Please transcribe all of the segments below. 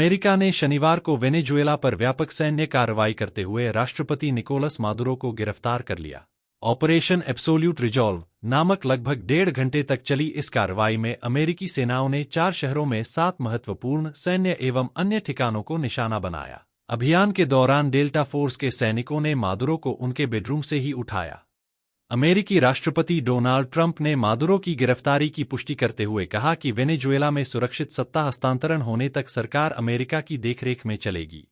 America ने शनिवार को वेनेजुएला पर व्यापक सैन्य कार्रवाई करते हुए राष्ट्रपति निकोलस मादुरो को गिरफ्तार कर लिया। ऑपरेशन एब्सोल्यूट रिजॉल्व नामक लगभग 1.5 घंटे तक चली इस कार्रवाई में अमेरिकी सेनाओं ने 4 शहरों में 7 महत्वपूर्ण सैन्य एवं अन्य ठिकानों को निशाना बनाया। अभियान के दौरान डेल्टा फोर्स के सैनिकों ने मादुरो को उनके बेडरूम से ही उठाया। अमेरिकी राष्ट्रपति डोनाल्ड ट्रंप ने मादुरो की गिरफ्तारी की पुष्टि करते हुए कहा कि वेनेजुएला में सुरक्षित सत्ता हस्तांतरण होने तक सरकार अमेरिका की देखरेख में चलेगी।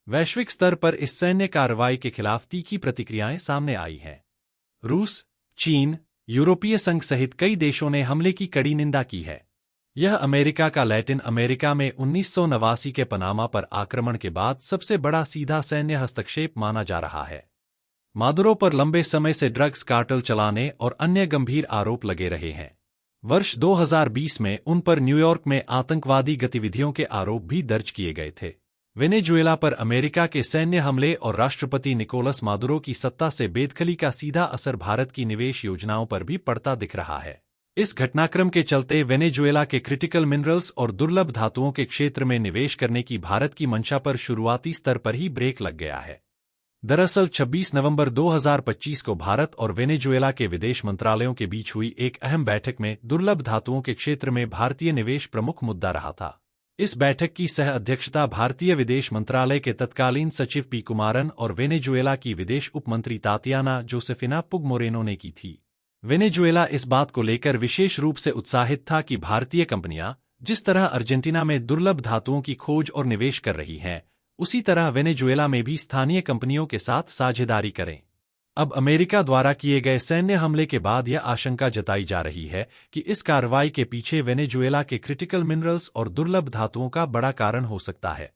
वैश्विक स्तर पर इस सैन्य कार्रवाई के खिलाफ तीखी प्रतिक्रियाएं सामने आई हैं। रूस, चीन, यूरोपीय संघ सहित कई देशों ने हमले की कड़ी निंदा की है। यह अमेरिका का लैटिन अमेरिका में 1989 के पनामा पर आक्रमण के बाद सबसे बड़ा सीधा सैन्य हस्तक्षेप माना जा रहा है। मादुरो पर लंबे समय से ड्रग्स कार्टेल चलाने और अन्य गंभीर आरोप लगे रहे हैं। वर्ष 2020 में उन पर न्यूयॉर्क में आतंकवादी गतिविधियों के आरोप भी दर्ज किए गए थे। वेनेजुएला पर अमेरिका के सैन्य हमले और राष्ट्रपति निकोलस मादुरो की सत्ता से बेदखली का सीधा असर भारत की निवेश योजनाओं पर भी पड़ता दिख रहा है। इस घटनाक्रम के चलते वेनेजुएला के क्रिटिकल मिनरल्स और दुर्लभ धातुओं के क्षेत्र में निवेश करने की भारत की मंशा पर शुरुआती स्तर पर ही ब्रेक लग गया है। दरअसल 26 नवंबर 2025 को भारत और वेनेजुएला के विदेश मंत्रालयों के बीच हुई एक अहम बैठक में दुर्लभ धातुओं के क्षेत्र में भारतीय निवेश प्रमुख मुद्दा रहा था। इस बैठक की सह अध्यक्षता भारतीय विदेश मंत्रालय के तत्कालीन सचिव पी कुमारन और वेनेजुएला की विदेश उपमंत्री तातियाना जोसेफिना पुग मोरेनो ने की थी। वेनेजुएला इस बात को लेकर विशेष रूप से उत्साहित था कि भारतीय कंपनियां जिस तरह अर्जेंटीना में दुर्लभ धातुओं की खोज और निवेश कर रही हैं, उसी तरह वेनेजुएला में भी स्थानीय कंपनियों के साथ साझेदारी करें। अब अमेरिका द्वारा किए गए सैन्य हमले के बाद यह आशंका जताई जा रही है कि इस कार्रवाई के पीछे वेनेजुएला के क्रिटिकल मिनरल्स और दुर्लभ धातुओं का बड़ा कारण हो सकता है।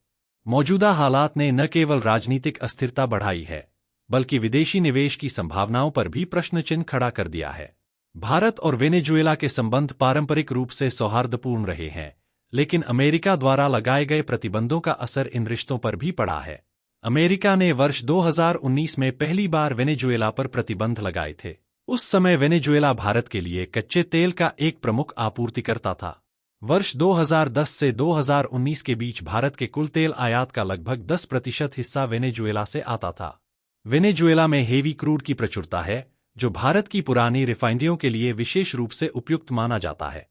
मौजूदा हालात ने न केवल राजनीतिक अस्थिरता बढ़ाई है, बल्कि विदेशी निवेश की संभावनाओं पर भी प्रश्नचिन्ह खड़ा कर दिया है। भारत और वेनेजुएला के संबंध पारंपरिक रूप से सौहार्दपूर्ण रहे हैं, लेकिन अमेरिका द्वारा लगाए गए प्रतिबंधों का असर इन रिश्तों पर भी पड़ा है। अमेरिका ने वर्ष 2019 में पहली बार वेनेजुएला पर प्रतिबंध लगाए थे। उस समय वेनेजुएला भारत के लिए कच्चे तेल का एक प्रमुख आपूर्तिकर्ता था। वर्ष 2010 से 2019 के बीच भारत के कुल तेल आयात का लगभग 10% हिस्सा वेनेजुएला से आता था। वेनेजुएला में हेवी क्रूड की प्रचुरता है, जो भारत की पुरानी रिफाइनरियों के लिए विशेष रूप से उपयुक्त माना जाता है।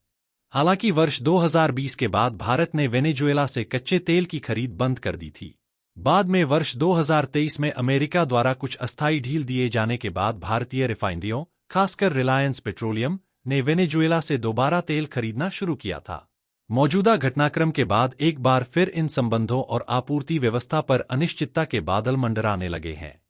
हालांकि वर्ष 2020 के बाद भारत ने वेनेजुएला से कच्चे तेल की खरीद बंद कर दी थी। बाद में वर्ष 2023 में अमेरिका द्वारा कुछ अस्थायी ढील दिए जाने के बाद भारतीय रिफाइनरियों, खासकर रिलायंस पेट्रोलियम, ने वेनेजुएला से दोबारा तेल खरीदना शुरू किया था। मौजूदा घटनाक्रम के बाद एक बार फिर इन संबंधों और आपूर्ति व्यवस्था पर अनिश्चितता के बादल मंडराने लगे हैं।